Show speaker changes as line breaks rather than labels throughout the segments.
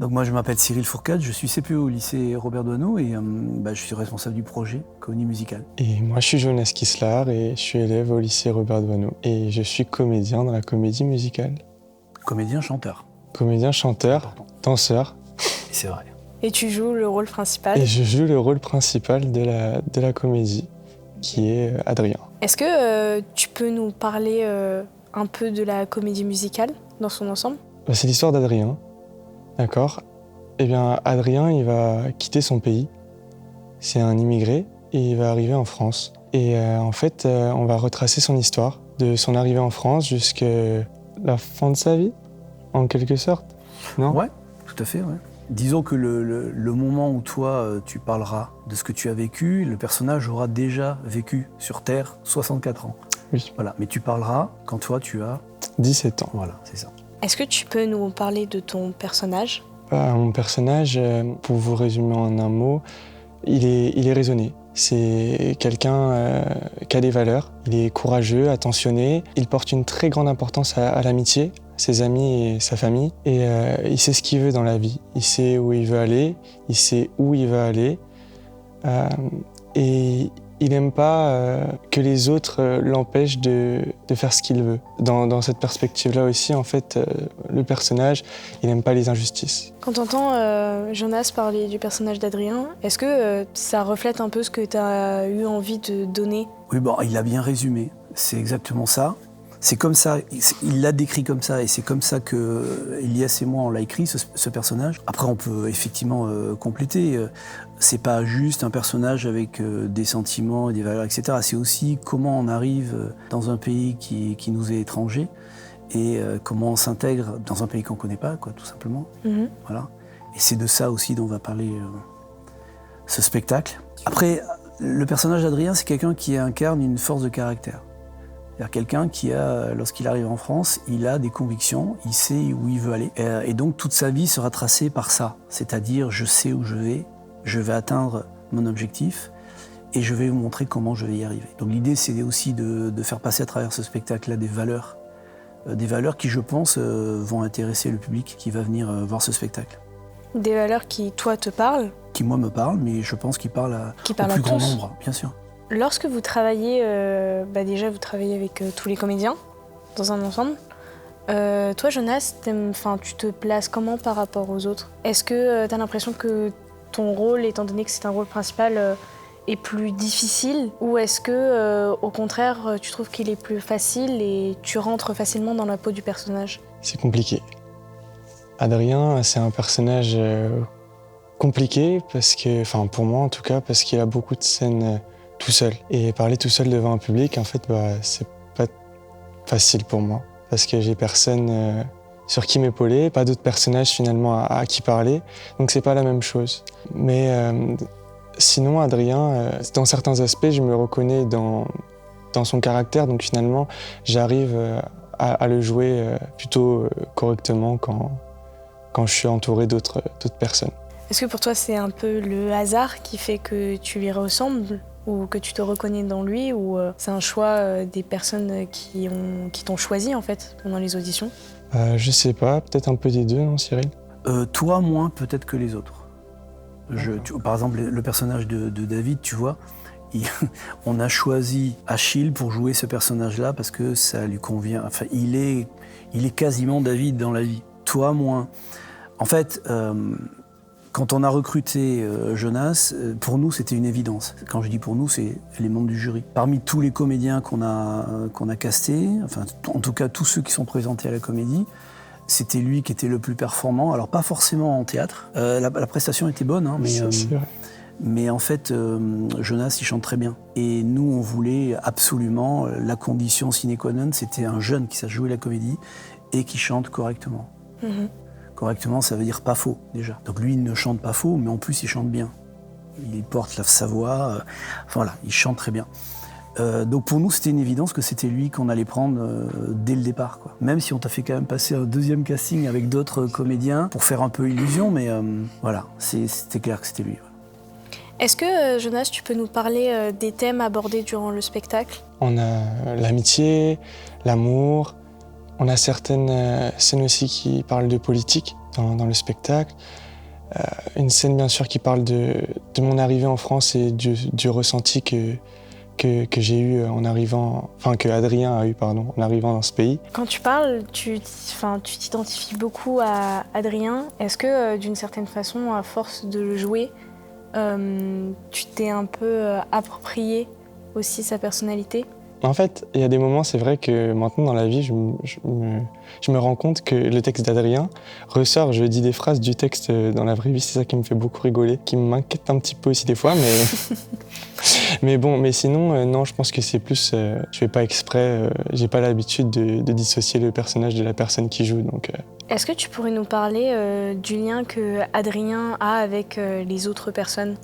Donc moi je m'appelle Cyril Fourcade, je suis CPE au lycée Robert Doisneau et je suis responsable du projet Comédie musicale.
Et moi, je suis Jonas Kislar et je suis élève au lycée Robert Doisneau. Et je suis comédien dans la comédie musicale.
Comédien, chanteur.
Comédien, chanteur, danseur.
Et c'est vrai.
Et tu joues le rôle principal.
Et je joue le rôle principal de la comédie, qui est Adrien.
Est-ce que tu peux nous parler un peu de la comédie musicale dans son ensemble ?
C'est l'histoire d'Adrien, d'accord ? Eh bien, Adrien, il va quitter son pays. C'est un immigré et il va arriver en France. Et en fait, on va retracer son histoire, de son arrivée en France jusqu'à la fin de sa vie, en quelque sorte, non ?
Ouais, tout à fait, ouais. Disons que le moment où toi, tu parleras de ce que tu as vécu, le personnage aura déjà vécu sur Terre 64 ans.
Oui.
Voilà, mais tu parleras quand toi, tu as...
17 ans.
Voilà, c'est ça.
Est-ce que tu peux nous parler de ton personnage ?
Mon personnage, pour vous résumer en un mot, il est raisonné. C'est quelqu'un qui a des valeurs. Il est courageux, attentionné. Il porte une très grande importance à l'amitié, ses amis et sa famille. Et il sait ce qu'il veut dans la vie. Il sait où il veut aller, il sait où il va aller. Et il n'aime pas que les autres l'empêchent de faire ce qu'il veut. Dans cette perspective-là aussi, en fait, le personnage, il n'aime pas les injustices.
Quand tu entends Jonas parler du personnage d'Adrien, est-ce que ça reflète un peu ce que tu as eu envie de donner ?
Oui, bon, il l'a bien résumé. C'est exactement ça. C'est comme ça, il l'a décrit comme ça, et c'est comme ça que Elias et moi, on l'a écrit, ce personnage. Après, on peut effectivement compléter. C'est pas juste un personnage avec des sentiments et des valeurs, etc. C'est aussi comment on arrive dans un pays qui nous est étranger, et comment on s'intègre dans un pays qu'on connaît pas, quoi, tout simplement.
Mm-hmm.
Voilà. Et c'est de ça aussi dont va parler ce spectacle. Après, le personnage d'Adrien, c'est quelqu'un qui incarne une force de caractère. C'est-à-dire quelqu'un qui a, lorsqu'il arrive en France, il a des convictions, il sait où il veut aller. Et donc toute sa vie sera tracée par ça. C'est-à-dire, je sais où je vais atteindre mon objectif et je vais vous montrer comment je vais y arriver. Donc l'idée, c'est aussi de faire passer à travers ce spectacle-là des valeurs qui, je pense, vont intéresser le public qui va venir voir ce spectacle.
Des valeurs qui, toi, te parlent ?
Qui, moi, me parlent, mais je pense qu'ils parlent au plus grand nombre, bien sûr.
Lorsque vous travaillez, déjà vous travaillez avec tous les comédiens dans un ensemble. Toi, Jonas, tu te places comment par rapport aux autres ? Est-ce que tu as l'impression que ton rôle, étant donné que c'est un rôle principal, est plus difficile ? Ou est-ce que, au contraire, tu trouves qu'il est plus facile et tu rentres facilement dans la peau du personnage ?
C'est compliqué. Adrien, c'est un personnage compliqué, parce que, pour moi en tout cas, parce qu'il a beaucoup de scènes tout seul. Et parler tout seul devant un public, en fait, c'est pas facile pour moi. Parce que j'ai personne sur qui m'épauler, pas d'autres personnages finalement à qui parler. Donc c'est pas la même chose. Mais sinon, Adrien, dans certains aspects, je me reconnais dans son caractère. Donc finalement, j'arrive à le jouer plutôt correctement quand je suis entouré d'autres personnes.
Est-ce que pour toi, c'est un peu le hasard qui fait que tu lui ressembles ? Ou que tu te reconnais dans lui, ou c'est un choix des personnes qui t'ont choisi en fait pendant les auditions ?
Je sais pas, peut-être un peu des deux, non Cyril ?
Toi, moins peut-être que les autres. Par exemple, le personnage de David, tu vois, on a choisi Achille pour jouer ce personnage-là parce que ça lui convient. Enfin, il est quasiment David dans la vie. Toi, moins. En fait, quand on a recruté Jonas, pour nous, c'était une évidence. Quand je dis pour nous, c'est les membres du jury. Parmi tous les comédiens qu'on a castés, enfin, en tout cas tous ceux qui sont présentés à la comédie, c'était lui qui était le plus performant. Alors pas forcément en théâtre. La prestation était bonne, hein, mais en fait, Jonas, il chante très bien. Et nous, on voulait absolument, la condition sine qua non, c'était un jeune qui sache jouer la comédie et qui chante correctement. Mm-hmm. Correctement, ça veut dire pas faux, déjà. Donc lui, il ne chante pas faux, mais en plus, il chante bien. Il porte sa voix, voilà, il chante très bien. Donc pour nous, c'était une évidence que c'était lui qu'on allait prendre dès le départ, quoi. Même si on t'a fait quand même passer un deuxième casting avec d'autres comédiens pour faire un peu illusion, mais voilà, c'était clair que c'était lui.
Est-ce que, Jonas, tu peux nous parler des thèmes abordés durant le spectacle ?
On a l'amitié, l'amour. On a certaines scènes aussi qui parlent de politique, dans le spectacle. Une scène bien sûr qui parle de mon arrivée en France et du ressenti que j'ai eu en arrivant, enfin que Adrien a eu pardon, en arrivant dans ce pays.
Quand tu parles, tu t'identifies beaucoup à Adrien. Est-ce que d'une certaine façon, à force de le jouer, tu t'es un peu approprié aussi sa personnalité?
En fait, il y a des moments, c'est vrai que maintenant dans la vie, je me rends compte que le texte d'Adrien ressort, je dis des phrases du texte dans la vraie vie, c'est ça qui me fait beaucoup rigoler, qui m'inquiète un petit peu aussi des fois, mais mais sinon, non, je pense que c'est plus, je fais pas exprès, j'ai pas l'habitude de dissocier le personnage de la personne qui joue, donc...
Est-ce que tu pourrais nous parler du lien que Adrien a avec les autres personnes,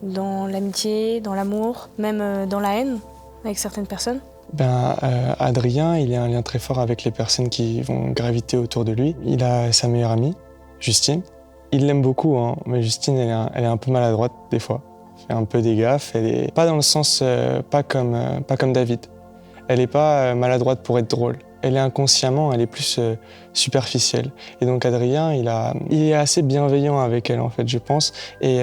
dans l'amitié, dans l'amour, même dans la haine? Avec certaines personnes?
Adrien, il a un lien très fort avec les personnes qui vont graviter autour de lui. Il a sa meilleure amie, Justine. Il l'aime beaucoup, hein, mais Justine, elle est un peu maladroite des fois. Elle fait un peu des gaffes. Elle est pas dans le sens, pas comme David. Elle est pas maladroite pour être drôle. Elle est inconsciemment, elle est plus superficielle. Et donc Adrien, il est assez bienveillant avec elle en fait, je pense, et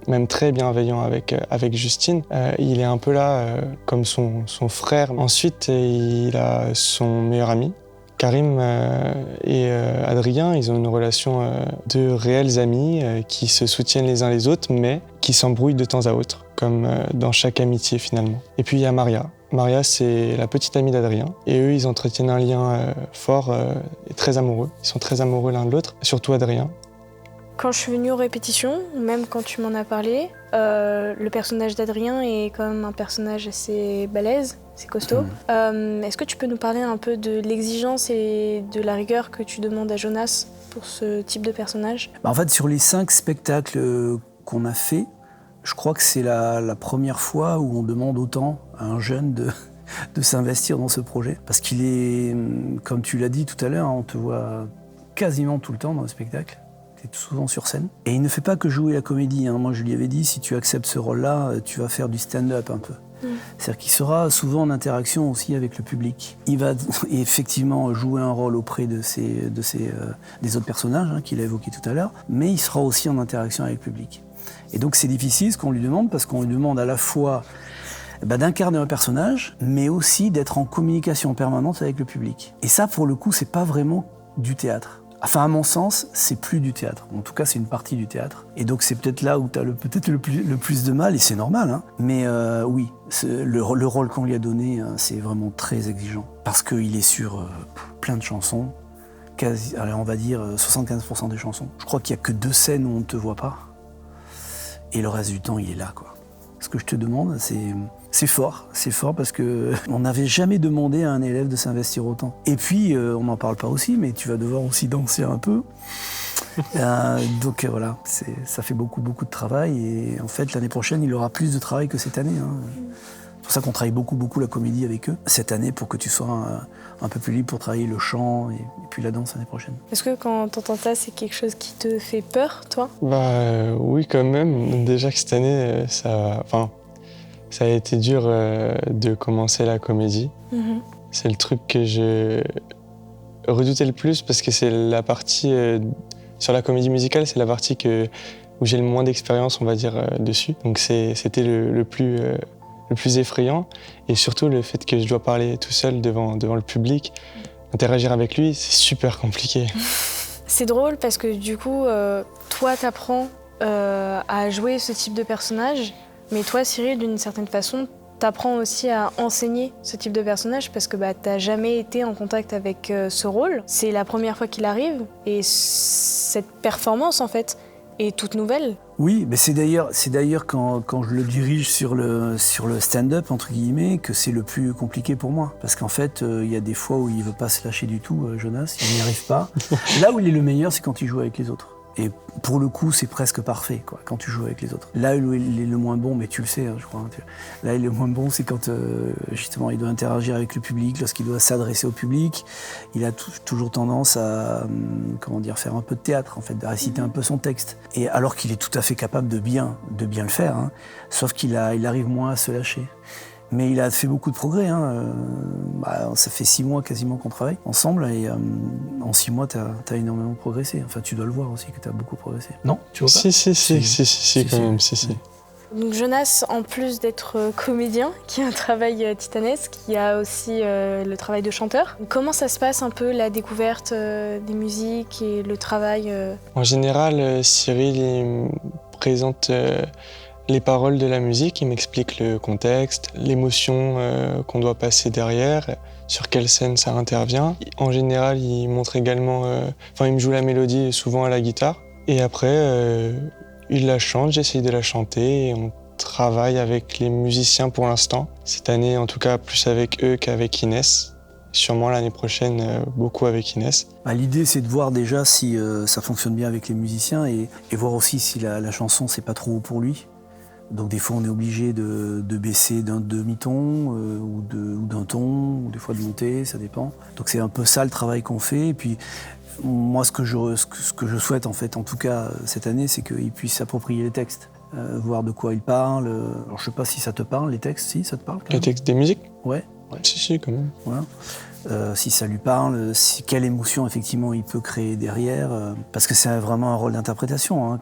même très bienveillant avec Justine. Il est un peu là comme son frère. Ensuite, il a son meilleur ami, Karim, et Adrien. Ils ont une relation de réels amis qui se soutiennent les uns les autres, mais qui s'embrouillent de temps à autre, comme dans chaque amitié finalement. Et puis il y a Maria. Maria, c'est la petite amie d'Adrien. Et eux, ils entretiennent un lien fort et très amoureux. Ils sont très amoureux l'un de l'autre, surtout Adrien.
Quand je suis venue aux répétitions, même quand tu m'en as parlé, le personnage d'Adrien est quand même un personnage assez balèze, assez costaud. Est-ce que tu peux nous parler un peu de l'exigence et de la rigueur que tu demandes à Jonas pour ce type de personnage?
En fait, sur les 5 spectacles qu'on a faits, je crois que c'est la première fois où on demande autant à un jeune de s'investir dans ce projet. Parce qu'il est, comme tu l'as dit tout à l'heure, on te voit quasiment tout le temps dans le spectacle. Tu es souvent sur scène. Et il ne fait pas que jouer la comédie. Hein. Moi, je lui avais dit, si tu acceptes ce rôle-là, tu vas faire du stand-up un peu. C'est-à-dire qu'il sera souvent en interaction aussi avec le public. Il va effectivement jouer un rôle auprès des autres personnages qu'il a évoqués tout à l'heure, mais il sera aussi en interaction avec le public. Et donc c'est difficile ce qu'on lui demande, parce qu'on lui demande à la fois d'incarner un personnage, mais aussi d'être en communication permanente avec le public. Et ça, pour le coup, c'est pas vraiment du théâtre. Enfin, à mon sens, c'est plus du théâtre. En tout cas, c'est une partie du théâtre. Et donc c'est peut-être là où tu as peut-être le plus de mal, et c'est normal. Hein. Mais oui, le rôle qu'on lui a donné, c'est vraiment très exigeant. Parce qu'il est sur plein de chansons, alors on va dire 75% des chansons. Je crois qu'il n'y a que 2 scènes où on ne te voit pas. Et le reste du temps, il est là, quoi. Ce que je te demande, c'est fort parce que on n'avait jamais demandé à un élève de s'investir autant. Et puis, on n'en parle pas aussi, mais tu vas devoir aussi danser un peu. Donc voilà, ça fait beaucoup de travail. Et en fait, l'année prochaine, il aura plus de travail que cette année. Hein. C'est pour ça qu'on travaille beaucoup la comédie avec eux cette année, pour que tu sois un peu plus libre pour travailler le chant et puis la danse l'année prochaine.
Est-ce que quand t'entends ça, c'est quelque chose qui te fait peur, toi?
Oui, quand même. Déjà que cette année, ça a été dur de commencer la comédie. C'est le truc que je redoutais le plus, parce que c'est la partie, sur la comédie musicale, c'est la partie où j'ai le moins d'expérience, on va dire, dessus. Donc c'était le plus effrayant, et surtout le fait que je dois parler tout seul devant le public, interagir avec lui, c'est super compliqué.
C'est drôle parce que du coup, toi t'apprends à jouer ce type de personnage, mais toi Cyril, d'une certaine façon, t'apprends aussi à enseigner ce type de personnage, parce que t'as jamais été en contact avec ce rôle. C'est la première fois qu'il arrive, et cette performance en fait est toute nouvelle.
Oui, mais c'est d'ailleurs quand je le dirige sur le stand-up, entre guillemets, que c'est le plus compliqué pour moi. Parce qu'en fait, il y a des fois où il ne veut pas se lâcher du tout, Jonas, il n'y arrive pas. Là où il est le meilleur, c'est quand il joue avec les autres. Et pour le coup, c'est presque parfait, quoi, quand tu joues avec les autres. Là où il est le moins bon, mais tu le sais, hein, je crois. Là, il est le moins bon, c'est quand justement il doit interagir avec le public, lorsqu'il doit s'adresser au public. Il a toujours tendance à faire un peu de théâtre, en fait, de réciter un peu son texte. Et alors qu'il est tout à fait capable de bien le faire, hein, sauf qu'il arrive moins à se lâcher. Mais il a fait beaucoup de progrès. Ça fait 6 mois quasiment qu'on travaille ensemble et en 6 mois, tu as énormément progressé. Enfin, tu dois le voir aussi que tu as beaucoup progressé. Non, tu vois pas?
Si, quand même.
Donc Jonas, en plus d'être comédien, qui a un travail titanesque, il y a aussi le travail de chanteur. Comment ça se passe un peu la découverte des musiques et le travail
En général, Cyril il me présente les paroles de la musique, il m'explique le contexte, l'émotion qu'on doit passer derrière, sur quelle scène ça intervient. En général, il montre également, il me joue la mélodie souvent à la guitare. Et après, il la chante, j'essaye de la chanter et on travaille avec les musiciens pour l'instant. Cette année, en tout cas, plus avec eux qu'avec Inès. Sûrement l'année prochaine, beaucoup avec Inès.
L'idée, c'est de voir déjà si ça fonctionne bien avec les musiciens et voir aussi si la chanson, c'est pas trop haut pour lui. Donc des fois, on est obligé de baisser d'un demi-ton ou d'un ton, ou des fois de monter, ça dépend. Donc c'est un peu ça le travail qu'on fait. Et puis moi, ce que je souhaite en fait, en tout cas cette année, c'est qu'il puisse s'approprier les textes, voir de quoi il parle. Alors je sais pas si ça te parle, les textes, si ça te parle quand même.
Les textes des musiques ?
Ouais.
Si, quand même.
Voilà. Si ça lui parle, quelle émotion effectivement il peut créer derrière, parce que c'est vraiment un rôle d'interprétation,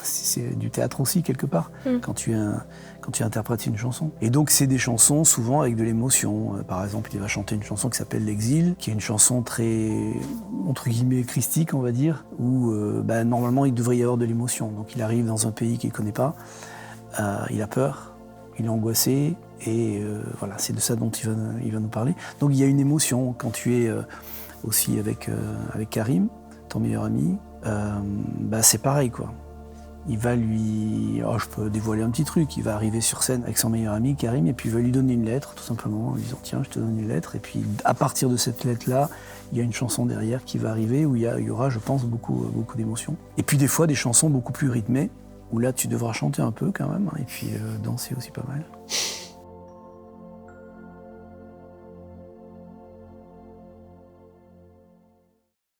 c'est du théâtre aussi quelque part, quand tu interprètes une chanson. Et donc c'est des chansons souvent avec de l'émotion. Par exemple, il va chanter une chanson qui s'appelle L'Exil, qui est une chanson très, entre guillemets, christique, on va dire, où normalement il devrait y avoir de l'émotion. Donc il arrive dans un pays qu'il ne connaît pas, il a peur, il est angoissé, et voilà, c'est de ça dont il va nous parler. Donc il y a une émotion quand tu es aussi avec Karim, ton meilleur ami, c'est pareil quoi. Il va je peux dévoiler un petit truc, il va arriver sur scène avec son meilleur ami Karim et puis il va lui donner une lettre tout simplement en lui disant tiens je te donne une lettre et puis à partir de cette lettre là il y a une chanson derrière qui va arriver où il y aura je pense beaucoup d'émotions. Et puis des fois des chansons beaucoup plus rythmées où là tu devras chanter un peu quand même et puis danser aussi pas mal.